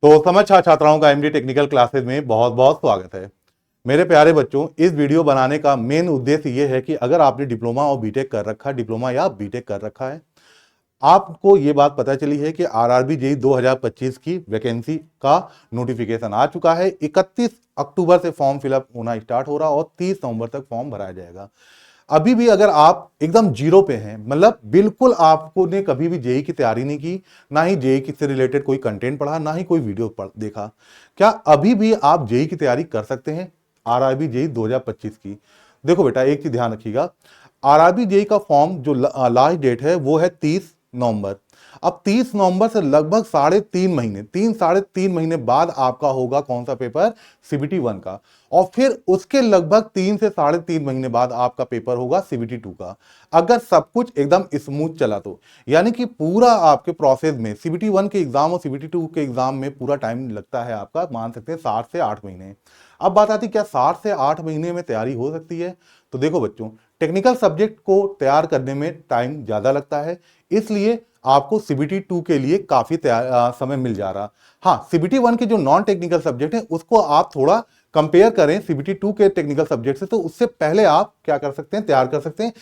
तो समझ छात्राओं का एमडी टेक्निकल क्लासेस में बहुत बहुत स्वागत है। मेरे प्यारे बच्चों, इस वीडियो बनाने का मेन उद्देश्य यह है कि अगर आपने डिप्लोमा और बीटेक कर रखा है, डिप्लोमा या बीटेक कर रखा है, आपको ये बात पता चली है कि आरआरबी जेईई 2025 की वैकेंसी का नोटिफिकेशन आ चुका है। 31 अक्टूबर से फॉर्म फिलअप होना स्टार्ट हो रहा और 30 नवंबर तक फॉर्म भराया जाएगा। अभी भी अगर आप एकदम जीरो पे हैं, मतलब बिल्कुल आपको ने कभी भी जेई की तैयारी नहीं की, ना ही जेई से रिलेटेड कोई कंटेंट पढ़ा, ना ही कोई वीडियो देखा, क्या अभी भी आप जेई की तैयारी कर सकते हैं? आरआरबी जेई 2025 की देखो बेटा, एक चीज ध्यान रखिएगा। आरआरबी जेई का फॉर्म जो लास्ट डेट है वो है 30 नवंबर। अब 30 नवंबर से लगभग 3.5 महीने बाद आपका होगा कौन सा पेपर? सीबीटी 1 का। और फिर उसके लगभग 3 से 3.5 महीने बाद आपका पेपर होगा सीबीटी 2 का, अगर सब कुछ एकदम स्मूथ चला तो। यानी कि पूरा आपके प्रोसेस में सीबीटी 1 के एग्जाम और सीबीटी 2 के एग्जाम में पूरा टाइम लगता है आपका, मान सकते हैं 7 से 8 महीने। अब बात आती है क्या 7 से 8 महीने में तैयारी हो सकती है? तो देखो बच्चों, टेक्निकल सब्जेक्ट को तैयार करने में टाइम ज्यादा लगता है, इसलिए आपको सीबीटी 2 के लिए काफी समय मिल जा रहा। हाँ, सीबीटी 1 के जो नॉन टेक्निकल सब्जेक्ट है उसको आप थोड़ा कंपेयर करें सीबीटी 2 के टेक्निकल सब्जेक्ट से, तो उससे पहले आप क्या कर सकते हैं? तैयार कर सकते हैं।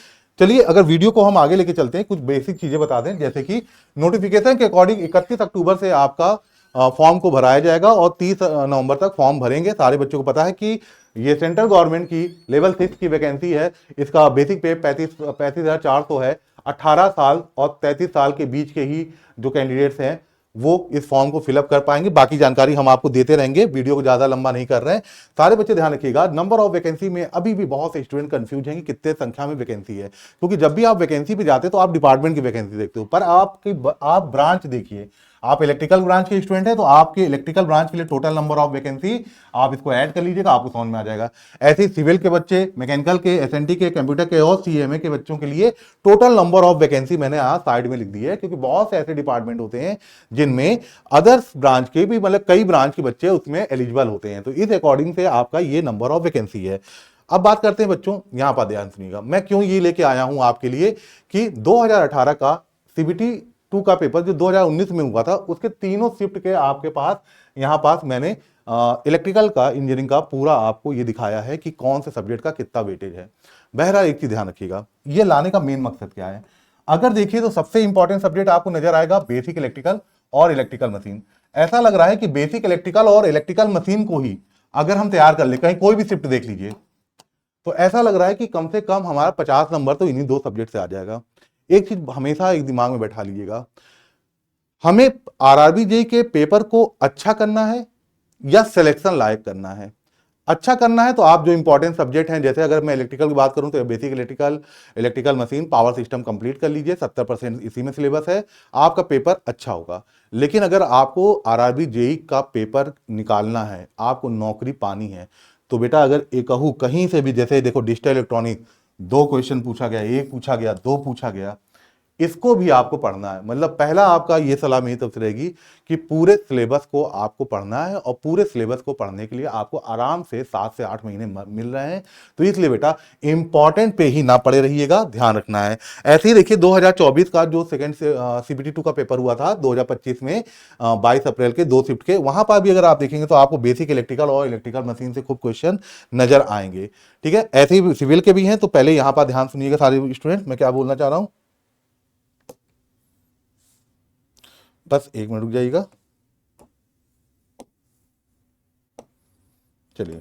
चलिए, अगर वीडियो को हम आगे लेके चलते हैं, कुछ बेसिक चीजें बता दें, जैसे कि नोटिफिकेशन के अकॉर्डिंग 31 अक्टूबर से आपका फॉर्म को भराया जाएगा और 30 नवंबर तक फॉर्म भरेंगे। सारे बच्चों को पता है कि ये सेंट्रल गवर्नमेंट की लेवल 6 की वैकेंसी है। इसका बेसिक पे 35,400 है। 18 साल और 33 साल के बीच के ही जो कैंडिडेट्स हैं वो इस फॉर्म को फिलअप कर पाएंगे। बाकी जानकारी हम आपको देते रहेंगे, वीडियो को ज्यादा लंबा नहीं कर रहे हैं। सारे बच्चे ध्यान रखिएगा, नंबर ऑफ वैकेंसी में अभी भी बहुत से स्टूडेंट कंफ्यूज हैं कि कितने संख्या में वैकेंसी है, क्योंकि जब भी आप वैकेंसी पे जाते हो तो आप डिपार्टमेंट की वैकेंसी देखते हो, पर आप ब्रांच देखिए। आप इलेक्ट्रिकल ब्रांच के स्टूडेंट हैं तो आपके इलेक्ट्रिकल ब्रांच के लिए टोटल नंबर ऑफ वैकेंसी आप इसको ऐड कर लीजिएगा, आपको समझ में आ जाएगा। ऐसे ही सिविल के बच्चे, मैकेनिकल के, एसएनटी के, कंप्यूटर के और सीएमए के बच्चों के लिए टोटल नंबर ऑफ वैकेंसी मैंने यहाँ साइड में लिख दी है, क्योंकि बहुत से ऐसे डिपार्टमेंट होते हैं जिनमें अदर्स ब्रांच के भी, मतलब कई ब्रांच के बच्चे उसमें एलिजिबल होते हैं, तो इस अकॉर्डिंग से आपका ये नंबर ऑफ वैकेंसी है। अब बात करते हैं बच्चों, यहां पर ध्यान सुनिएगा, मैं क्यों ये लेके आया हूं आपके लिए कि 2018 का सीबीटी 2 का पेपर जो 2019 में हुआ था, उसके तीनों शिफ्ट के आपके पास यहां पास मैंने इलेक्ट्रिकल का, इंजीनियरिंग का पूरा आपको ये दिखाया है कि कौन से सब्जेक्ट का कितना वेटेज है। बहरहाल एक चीज ध्यान रखिएगा, ये लाने का मेन मकसद क्या है? अगर देखिए तो सबसे इंपॉर्टेंट सब्जेक्ट आपको नजर आएगा बेसिक इलेक्ट्रिकल और इलेक्ट्रिकल मशीन। ऐसा लग रहा है कि बेसिक इलेक्ट्रिकल और इलेक्ट्रिकल मशीन को ही अगर हम तैयार कर ले, कहीं कोई भी शिफ्ट देख लीजिए, तो ऐसा लग रहा है कि कम से कम हमारा 50 नंबर तो इन्हीं दो सब्जेक्ट से आ जाएगा। एक चीज हमेशा एक दिमाग में बैठा लीजिएगा, हमें आरआरबी जेईई के पेपर को अच्छा करना है या सिलेक्शन लायक करना है? अच्छा करना है तो आप जो इंपॉर्टेंट सब्जेक्ट हैं, जैसे अगर मैं इलेक्ट्रिकल की बात करूं तो basic electrical, electrical machine, power system complete कर लीजिए, 70% इसी में सिलेबस है, आपका पेपर अच्छा होगा। लेकिन अगर आपको आरआरबी जेईई का पेपर निकालना है, आपको नौकरी पानी है, तो बेटा अगर एकहू कहीं से भी, जैसे देखो डिजिटल इलेक्ट्रॉनिक 2 क्वेश्चन पूछा गया, 1 पूछा गया, 2 पूछा गया, इसको भी आपको पढ़ना है। मतलब पहला आपका ये सलाह मेरी तरफ से रहेगी कि पूरे सिलेबस को आपको पढ़ना है, और पूरे सिलेबस को पढ़ने के लिए आपको आराम से 7 से 8 महीने मिल रहे हैं, तो इसलिए बेटा इंपॉर्टेंट पे ही ना पड़े रहिएगा, ध्यान रखना है। ऐसे ही देखिए 2024 का जो सेकंड से सीबीटी 2 का पेपर हुआ था 2025 में, 22 अप्रैल के 2 शिफ्ट के, वहां पर भी अगर आप देखेंगे तो आपको बेसिक इलेक्ट्रिकल और इलेक्ट्रिकल मशीन से खूब क्वेश्चन नजर आएंगे। ठीक है, ऐसे ही सिविल के भी हैं, तो पहले यहां पर ध्यान सुनिएगा सारे स्टूडेंट, मैं क्या बोलना चाह रहा हूं, बस 1 मिनट रुक जाइएगा। चलिए,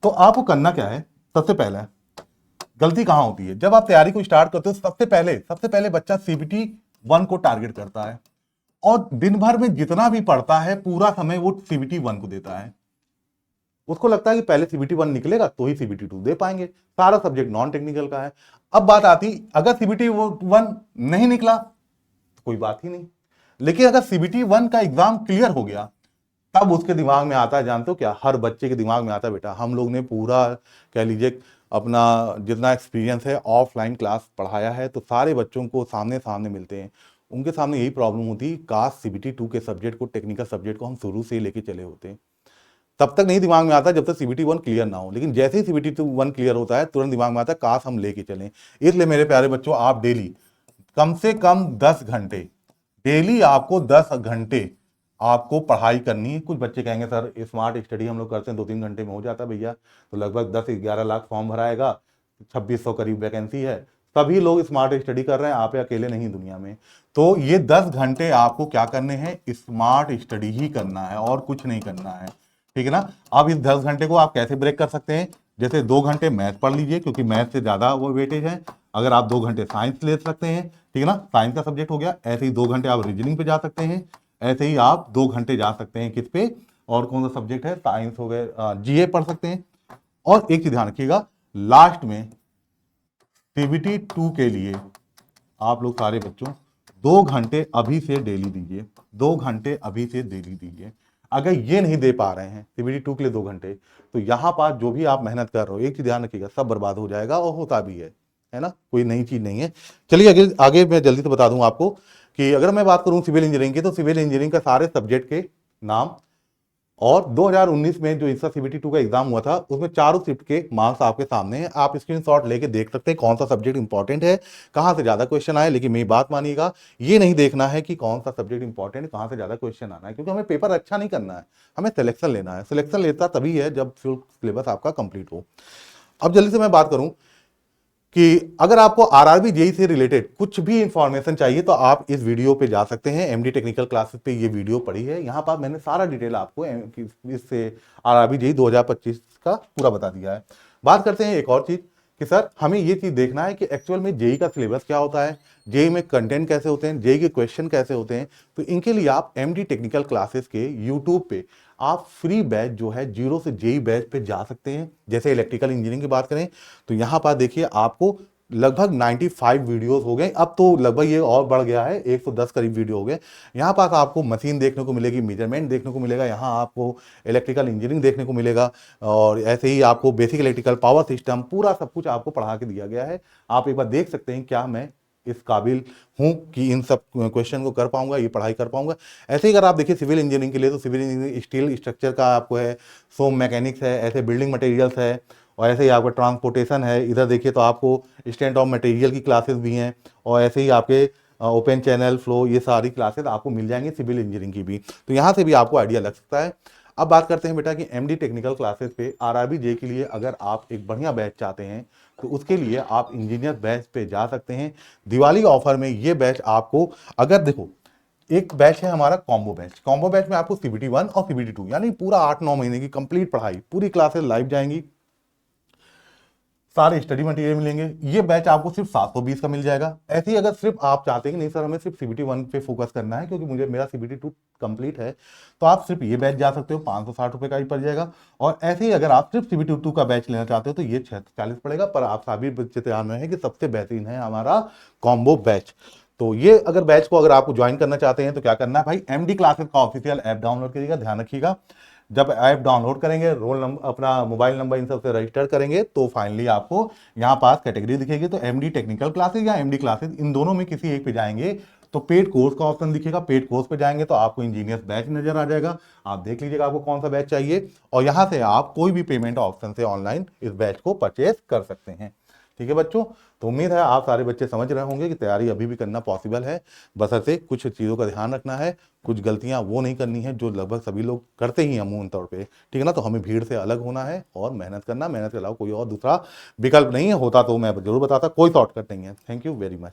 तो आपको करना क्या है? सबसे पहले गलती कहां होती है? जब आप तैयारी को स्टार्ट करते हो, सबसे पहले बच्चा सीबीटी 1 को टारगेट करता है, और दिन भर में जितना भी पढ़ता है पूरा समय वो सीबीटी 1 को देता है। उसको लगता है कि पहले सीबीटी 1 निकलेगा तो ही सीबीटी 2 दे पाएंगे, सारा सब्जेक्ट नॉन टेक्निकल का है। अब बात आती, अगर सीबीटी 1 नहीं निकला तो कोई बात ही नहीं, लेकिन अगर सीबीटी 1 का एग्जाम क्लियर हो गया, तब उसके दिमाग में आता है, जानते हो क्या? हर बच्चे के दिमाग में आता है, बेटा हम लोग ने पूरा कह लीजिए अपना जितना एक्सपीरियंस है ऑफलाइन क्लास पढ़ाया है, तो सारे बच्चों को सामने सामने मिलते हैं, उनके सामने यही प्रॉब्लम होती है, काश सीबीटी 2 के सब्जेक्ट को, टेक्निकल सब्जेक्ट को हम शुरू से ही लेके चले होते। तब तक नहीं दिमाग में आता जब तक सीबीटी 1 क्लियर ना हो, लेकिन जैसे ही सीबीटी 1 क्लियर होता है तुरंत दिमाग में आता है काश हम लेके चलें। इसलिए मेरे प्यारे बच्चों, आप डेली कम से कम 10 घंटे, डेली आपको 10 घंटे आपको पढ़ाई करनी है। कुछ बच्चे कहेंगे सर स्मार्ट स्टडी हम लोग करते हैं 2-3 घंटे में हो जाता है भैया, तो लगभग 10-11 लाख फॉर्म भराएगा, 2600 करीब वैकेंसी है, सभी लोग स्मार्ट स्टडी कर रहे हैं, आप अकेले नहीं दुनिया में। तो ये 10 घंटे आपको क्या करने हैं, स्मार्ट स्टडी ही करना है और कुछ नहीं करना है, ठीक है ना। अब इस 10 घंटे को आप कैसे ब्रेक कर सकते हैं, जैसे 2 घंटे मैथ पढ़ लीजिए क्योंकि मैथ से ज्यादा वो वेटेज है। अगर आप 2 घंटे साइंस ले सकते हैं, ठीक है ना, साइंस का सब्जेक्ट हो गया। ऐसे ही 2 घंटे आप रीजनिंग पे जा सकते हैं। ऐसे ही आप 2 घंटे जा सकते हैं किस पे, और कौन सा सब्जेक्ट है, साइंस हो गए, जीए पढ़ सकते हैं। और एक चीज ध्यान रखिएगा, लास्ट में सीबीटी 2 के लिए आप लोग सारे बच्चों 2 घंटे अभी से डेली दीजिए, 2 घंटे अभी से डेली दीजिए। अगर ये नहीं दे पा रहे हैं सीबीटी 2 के लिए 2 घंटे, तो यहां पास जो भी आप मेहनत कर रहे हो, एक चीज ध्यान रखिएगा, सब बर्बाद हो जाएगा और होता भी है ना, कोई नई चीज नहीं है। चलिए आगे आगे मैं जल्दी से बता दूं आपको कि अगर मैं बात करूं सिविल इंजीनियरिंग की, तो सिविल इंजीनियरिंग का सारे सब्जेक्ट के नाम, और 2019 में जो इंस्टा सीबीटी 2 का एग्जाम हुआ था उसमें चारों शिफ्ट के मार्क्स आपके सामने हैं, आप स्क्रीनशॉट लेके देख सकते हैं कौन सा सब्जेक्ट इंपॉर्टेंट है, कहां से ज्यादा क्वेश्चन आए। लेकिन मेरी बात मानिएगा, ये नहीं देखना है कि कौन सा सब्जेक्ट इंपॉर्टेंट है, कहां से ज्यादा क्वेश्चन आना है, क्योंकि हमें पेपर अच्छा नहीं करना है, हमें सिलेक्शन लेना है। सिलेक्शन लेता तभी है जब फुल सिलेबस आपका कंप्लीट हो। अब जल्दी से मैं बात करूं कि अगर आपको आरआरबी जेई से रिलेटेड कुछ भी इंफॉर्मेशन चाहिए तो आप इस वीडियो पे जा सकते हैं, एमडी टेक्निकल क्लासेस पे ये वीडियो पड़ी है, यहां पर मैंने सारा डिटेल आपको इससे आरआरबी जेई 2025 का पूरा बता दिया है। बात करते हैं एक और चीज कि सर हमें ये चीज देखना है कि एक्चुअल में जेई का सिलेबस क्या होता है, जेई में कंटेंट कैसे होते हैं, जेई के क्वेश्चन कैसे होते हैं। तो इनके लिए आप एमडी टेक्निकल क्लासेस के यूट्यूब पे आप फ्री बैच जो है जीरो से जेई बैच पे जा सकते हैं। जैसे इलेक्ट्रिकल इंजीनियरिंग की बात करें तो यहां पर देखिए आपको लगभग 95 वीडियोस हो गए, अब तो लगभग ये और बढ़ गया है, 110 करीब वीडियो हो गए। यहाँ पास आपको मशीन देखने को मिलेगी, मेजरमेंट देखने को मिलेगा, यहाँ आपको इलेक्ट्रिकल इंजीनियरिंग देखने को मिलेगा, और ऐसे ही आपको बेसिक इलेक्ट्रिकल पावर सिस्टम पूरा सब कुछ आपको पढ़ा के दिया गया है। आप एक बार देख सकते हैं क्या मैं इस काबिल हूं कि इन सब क्वेश्चन को कर पाऊंगा, ये पढ़ाई कर पाऊंगा। ऐसे ही अगर आप देखिए सिविल इंजीनियरिंग के लिए, तो सिविल इंजीनियरिंग स्टील स्ट्रक्चर का आपको है, सोम मैकेनिक्स है, ऐसे बिल्डिंग मटेरियल्स है, और ऐसे ही आपका ट्रांसपोर्टेशन है। इधर देखिए तो आपको स्टैंड ऑफ मटेरियल की क्लासेस भी हैं, और ऐसे ही आपके ओपन चैनल फ्लो, ये सारी क्लासेस आपको मिल जाएंगी सिविल इंजीनियरिंग की भी, तो यहाँ से भी आपको आइडिया लग सकता है। अब बात करते हैं बेटा कि एमडी टेक्निकल क्लासेस पे आरआरबी जे के लिए अगर आप एक बढ़िया बैच चाहते हैं तो उसके लिए आप इंजीनियर बैच पे जा सकते हैं। दिवाली ऑफर में ये बैच आपको, अगर देखो एक बैच है हमारा कॉम्बो बैच, कॉम्बो बैच में आपको सीबीटी 1 और सीबीटी 2 यानी पूरा 8-9 महीने की कंप्लीट पढ़ाई, पूरी क्लासेस लाइव जाएंगी, सारे स्टडी मटेरियल मिलेंगे। ये बैच आपको सिर्फ 720 का मिल जाएगा। ऐसे ही अगर सिर्फ आप चाहते हैं कि नहीं सर हमें सिर्फ सीबीटी 1 पे फोकस करना है क्योंकि मुझे मेरा सीबीटी 2 कंप्लीट है, तो आप सिर्फ ये बैच जा सकते हो, 560 रुपए का ही पड़ जाएगा। और ऐसे ही अगर आप सिर्फ सीबीटी 2 का बैच लेना चाहते हो तो ये 640 पड़ेगा। पर आप सभी बच्चे ध्यान में है कि सबसे बेहतरीन है हमारा कॉम्बो बैच। तो ये अगर बैच को अगर आपको ज्वाइन करना चाहते हैं तो क्या करना है भाई, एमडी क्लासेस का ऑफिशियल ऐप डाउनलोड करिएगा। ध्यान रखिएगा जब ऐप डाउनलोड करेंगे, रोल नंबर अपना मोबाइल नंबर इन सबसे रजिस्टर करेंगे तो फाइनली आपको यहाँ पास कैटेगरी दिखेगी, तो एमडी टेक्निकल क्लासेस या एमडी क्लासेस इन दोनों में किसी एक पे जाएंगे तो पेड कोर्स का ऑप्शन दिखेगा। पेड कोर्स पे जाएंगे तो आपको इंजीनियर्स बैच नजर आ जाएगा, आप देख लीजिएगा आपको कौन सा बैच चाहिए, और यहाँ से आप कोई भी पेमेंट ऑप्शन से ऑनलाइन इस बैच को परचेज कर सकते हैं। ठीक है बच्चों, तो उम्मीद है आप सारे बच्चे समझ रहे होंगे कि तैयारी अभी भी करना पॉसिबल है, बशर्ते कुछ चीज़ों का ध्यान रखना है, कुछ गलतियां वो नहीं करनी है जो लगभग सभी लोग करते ही हैं अमूमन तौर पे, ठीक है ना। तो हमें भीड़ से अलग होना है और मेहनत करना, मेहनत के अलावा कोई और दूसरा विकल्प नहीं है, होता तो मैं जरूर बताता, कोई शॉर्टकट नहीं है। Thank you very much.